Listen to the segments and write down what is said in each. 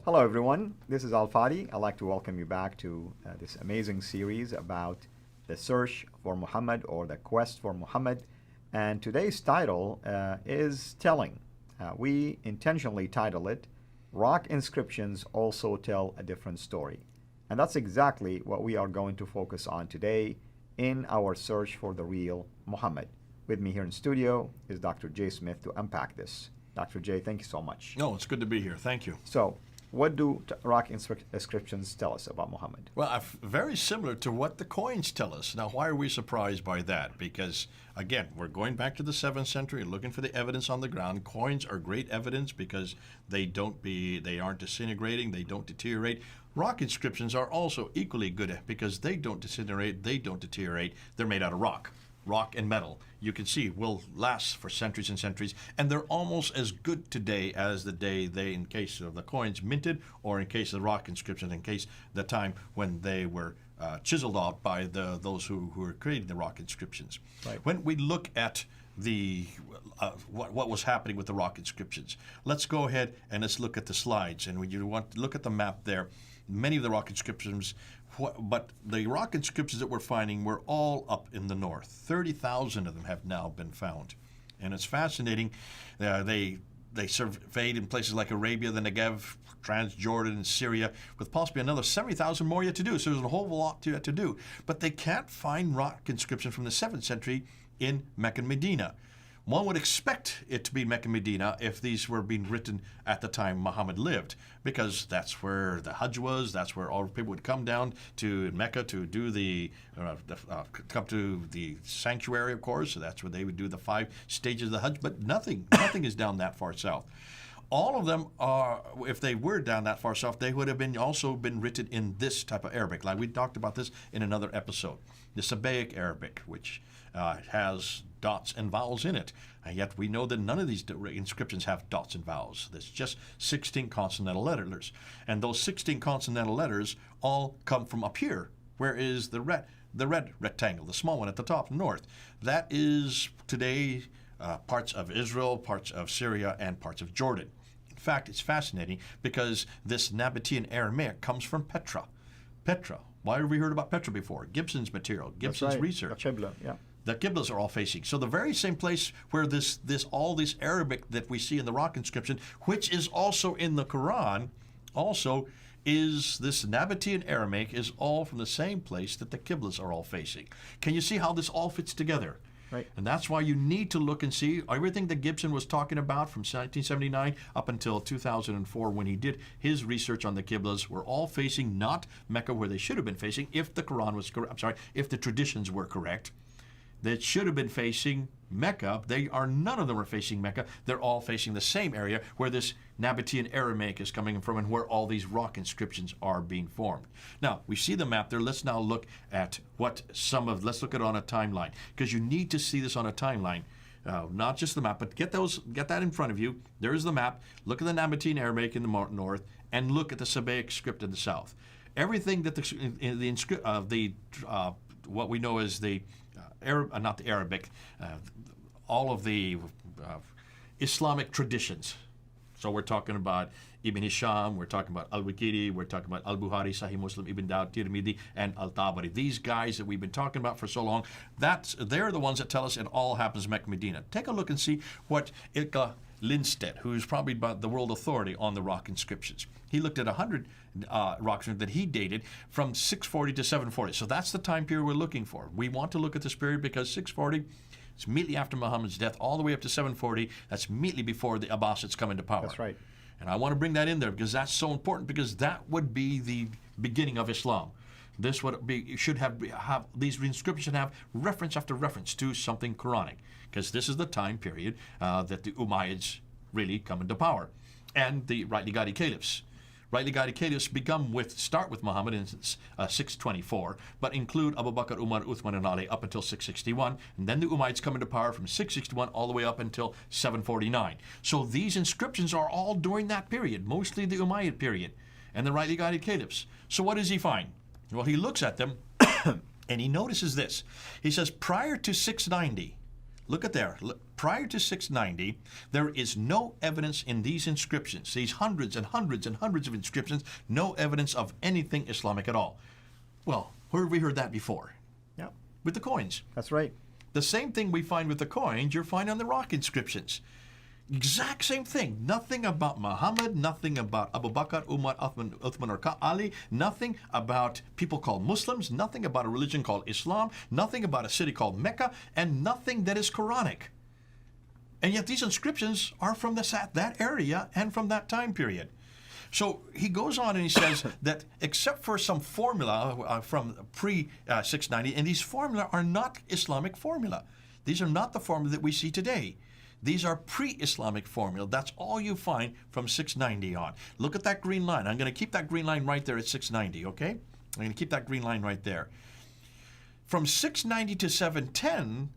Hello, everyone. This is Al Fadi. I'd like to welcome you back to this amazing series about the search for Muhammad or the quest for Muhammad. And today's title is telling. We intentionally title it Rock Inscriptions Also Tell a Different Story. And that's exactly what we are going to focus on today in our search for the real Muhammad. With me here in studio is Dr. Jay Smith to unpack this. Dr. Jay, thank you so much. No, it's good to be here. Thank you. So, what do rock inscriptions tell us about Muhammad? Well, very similar to what the coins tell us. Now, why are we surprised by that? Because, again, we're going back to the 7th century, looking for the evidence on the ground. Coins are great evidence because they aren't disintegrating, they don't deteriorate. Rock inscriptions are also equally good because they don't disintegrate, they don't deteriorate. They're made out of rock. Rock and metal, you can see, will last for centuries and centuries, and they're almost as good today as the day they, in case of the coins, minted, or in case of the rock inscriptions, in case the time when they were chiseled out by those who were creating the rock inscriptions. Right. When we look at what was happening with the rock inscriptions, let's go ahead and let's look at the slides, and when you want to look at the map there, many of the rock inscriptions, but the rock inscriptions that we're finding were all up in the north. 30,000 of them have now been found. And it's fascinating. They surveyed in places like Arabia, the Negev, Transjordan, and Syria, with possibly another 70,000 more yet to do. So there's a whole lot yet to do. But they can't find rock inscriptions from the 7th century in Mecca and Medina. One would expect it to be Mecca and Medina if these were being written at the time Muhammad lived, because that's where the Hajj was, that's where all people would come down to Mecca to do come to the sanctuary, of course, so that's where they would do the 5 stages of the Hajj, but nothing is down that far south. All of them are, if they were down that far south, they would have also been written in this type of Arabic. Like we talked about this in another episode. The Sabaic Arabic, which has dots and vowels in it. And yet we know that none of these inscriptions have dots and vowels. There's just 16 consonantal letters. And those 16 consonantal letters all come from up here. Where is the red rectangle, the small one at the top, north? That is today parts of Israel, parts of Syria, and parts of Jordan. In fact, it's fascinating because this Nabatean Aramaic comes from Petra. Petra. Why have we heard about Petra before? Gibson's material, Gibson's research. Qibla, yeah. The Qiblas are all facing. So the very same place where all this Arabic that we see in the rock inscription, which is also in the Quran, also is this Nabatean Aramaic, is all from the same place that the Qiblas are all facing. Can you see how this all fits together? Right. And that's why you need to look and see everything that Gibson was talking about from 1979 up until 2004 when he did his research on the Qiblas were all facing not Mecca where they should have been facing if the Quran was correct. I'm sorry, if the traditions were correct. That should have been facing Mecca. None of them are facing Mecca. They're all facing the same area where this Nabatean Aramaic is coming from and where all these rock inscriptions are being formed. Now, we see the map there. Let's now look at let's look at it on a timeline, because you need to see this on a timeline. Not just the map, but get that in front of you. There is the map. Look at the Nabatean Aramaic in the north, and look at the Sabaic script in the south. Everything that what we know as the not the Arabic, all of the Islamic traditions. So we're talking about Ibn Hisham, we're talking about Al-Waqidi, we're talking about Al-Bukhari, Sahih Muslim, Ibn Dawud, Tirmidhi, and Al-Tabari. These guys that we've been talking about for so long, they're the ones that tell us it all happens in Mecca, Medina. Take a look and see what Ilka Lindstedt, who is probably the world authority on the rock inscriptions. He looked at 100 rock inscriptions that he dated from 640 to 740. So that's the time period we're looking for. We want to look at this period because 640 is immediately after Muhammad's death, all the way up to 740. That's immediately before the Abbasids come into power. That's right. And I want to bring that in there because that's so important, because that would be the beginning of Islam. This would should have these inscriptions should have reference after reference to something Quranic, because this is the time period that the Umayyads really come into power, and the rightly guided caliphs. Rightly guided caliphs start with Muhammad in 624, but include Abu Bakr, Umar, Uthman, and Ali up until 661, and then the Umayyads come into power from 661 all the way up until 749. So these inscriptions are all during that period, mostly the Umayyad period, and the rightly guided caliphs. So what does he find? Well, he looks at them, and he notices this. He says, prior to 690, Look at there. Prior to 690, there is no evidence in these inscriptions, these hundreds and hundreds and hundreds of inscriptions, no evidence of anything Islamic at all. Well, where have we heard that before? Yeah. With the coins. That's right. The same thing we find with the coins, you're finding on the rock inscriptions. Exact same thing. Nothing about Muhammad, nothing about Abu Bakr, Umar, Uthman, or Ali, nothing about people called Muslims, nothing about a religion called Islam, nothing about a city called Mecca, and nothing that is Quranic. And yet these inscriptions are from that area and from that time period. So he goes on and he says that except for some formula from pre-690, and these formula are not Islamic formula. These are not the formula that we see today. These are pre-Islamic formula. That's all you find from 690 on. Look at that green line. I'm going to keep that green line right there at 690, okay? I'm going to keep that green line right there. From 690 to 710,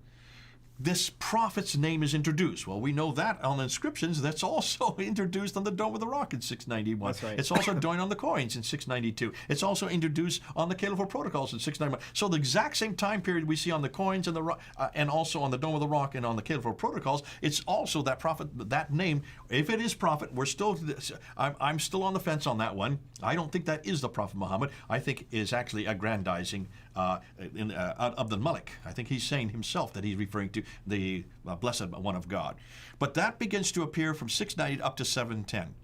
this prophet's name is introduced. Well, we know that on the inscriptions. That's also introduced on the Dome of the Rock in 691. That's right. It's also joined on the coins in 692. It's also introduced on the Caliphal Protocols in 691. So the exact same time period we see on the coins and the and also on the Dome of the Rock and on the Caliphal Protocols, it's also that prophet, that name. If it is prophet, I'm still on the fence on that one. I don't think that is the Prophet Muhammad. I think it is actually aggrandizing Abdul Malik. I think he's saying himself that he's referring to the Blessed One of God. But that begins to appear from 690 up to 710.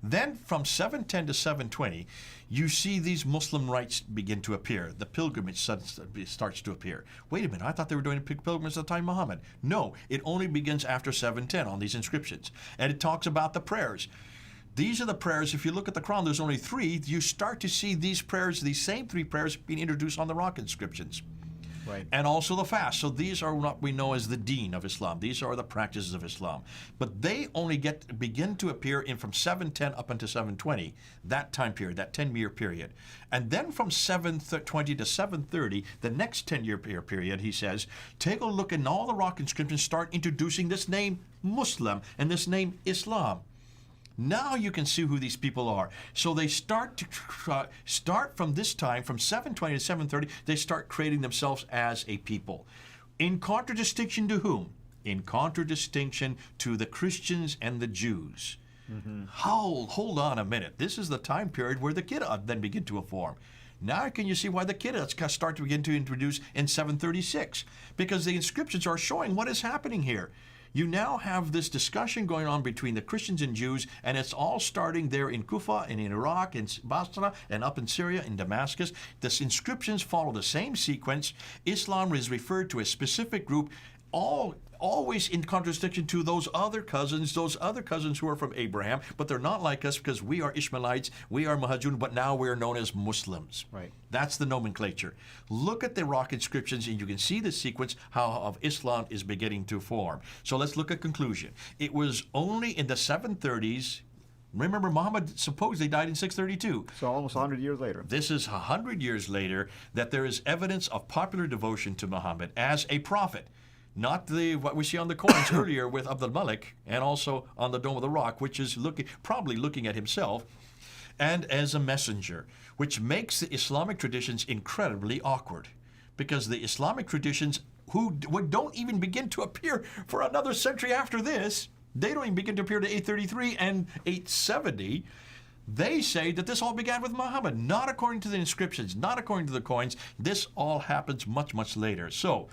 Then from 710 to 720, you see these Muslim rites begin to appear. The pilgrimage starts to appear. Wait a minute, I thought they were doing a pilgrimage at the time of Muhammad. No, it only begins after 710 on these inscriptions. And it talks about the prayers. These are the prayers. If you look at the Quran, there's only 3. You start to see these prayers, these same 3 prayers being introduced on the rock inscriptions. Right. And also the fast. So these are what we know as the deen of Islam. These are the practices of Islam. But they only begin to appear in from 710 up until 720, that time period, that 10-year period. And then from 720 to 730, the next 10-year period, he says, take a look in all the rock inscriptions, start introducing this name Muslim and this name Islam. Now you can see who these people are. So they start from this time, from 720 to 730, they start creating themselves as a people. In contradistinction to whom? In contradistinction to the Christians and the Jews. Mm-hmm. Hold on a minute. This is the time period where the Kiddah then begin to form. Now can you see why the Kiddah start to begin to introduce in 736? Because the inscriptions are showing what is happening here. You now have this discussion going on between the Christians and Jews, and it's all starting there in Kufa and in Iraq and Basra and up in Syria in Damascus. The inscriptions follow the same sequence. Islam is referred to a specific group, always in contradiction to those other cousins who are from Abraham, but they're not like us because we are Ishmaelites, we are Muhajirun, but now we're known as Muslims. Right. That's the nomenclature. Look at the rock inscriptions and you can see the sequence how of Islam is beginning to form. So let's look at conclusion. It was only in the 730s. Remember, Muhammad supposedly died in 632. So almost 100 years later. This is 100 years later that there is evidence of popular devotion to Muhammad as a prophet. Not what we see on the coins earlier with Abdul Malik, and also on the Dome of the Rock, which is probably looking at himself, and as a messenger, which makes the Islamic traditions incredibly awkward, because the Islamic traditions who don't even begin to appear for another century after this, they don't even begin to appear to 833 and 870. They say that this all began with Muhammad, not according to the inscriptions, not according to the coins. This all happens much, much later. So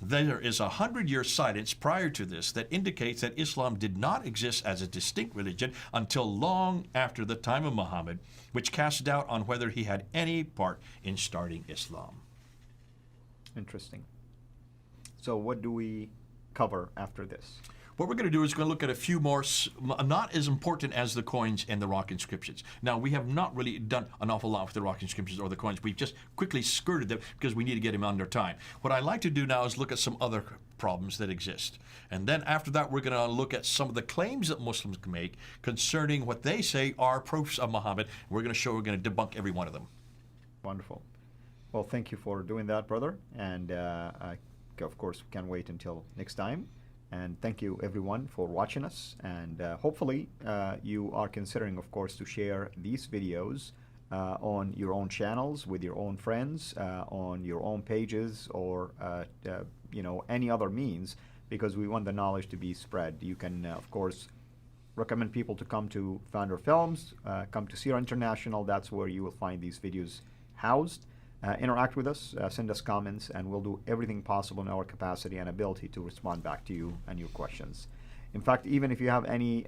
there is 100-year silence prior to this that indicates that Islam did not exist as a distinct religion until long after the time of Muhammad, which casts doubt on whether he had any part in starting Islam. Interesting. So what do we cover after this? What we're going to do is we're going to look at a few more, not as important as the coins and the rock inscriptions. Now, we have not really done an awful lot with the rock inscriptions or the coins. We've just quickly skirted them because we need to get them under time. What I'd like to do now is look at some other problems that exist. And then after that, we're going to look at some of the claims that Muslims can make concerning what they say are proofs of Muhammad. We're going to debunk every one of them. Wonderful. Well, thank you for doing that, brother. And of course, we can't wait until next time. And thank you, everyone, for watching us. And hopefully, you are considering, of course, to share these videos on your own channels, with your own friends, on your own pages, or any other means because we want the knowledge to be spread. You can, of course, recommend people to come to Founder Films, come to CIRA International. That's where you will find these videos housed. Interact with us, send us comments, and we'll do everything possible in our capacity and ability to respond back to you and your questions. In fact, even if you have any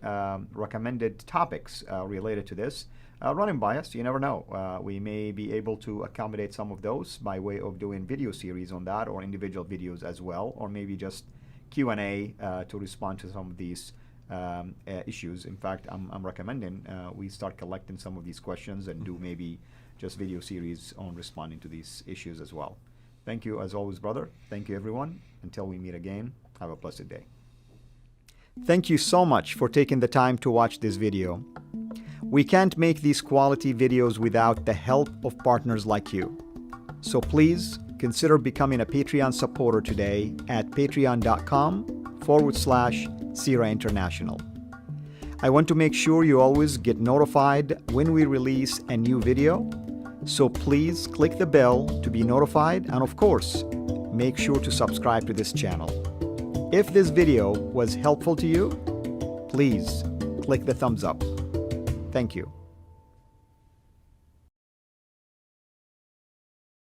recommended topics related to this, run them by us. You never know. We may be able to accommodate some of those by way of doing video series on that, or individual videos as well, or maybe just Q&A to respond to some of these issues. In fact, I'm recommending we start collecting some of these questions and do maybe just video series on responding to these issues as well. Thank you as always, brother. Thank you, everyone. Until we meet again, have a blessed day. Thank you so much for taking the time to watch this video. We can't make these quality videos without the help of partners like you. So please consider becoming a Patreon supporter today at patreon.com/CIRA International. I want to make sure you always get notified when we release a new video. So please click the bell to be notified, and of course, make sure to subscribe to this channel. If this video was helpful to you, please click the thumbs up. Thank you.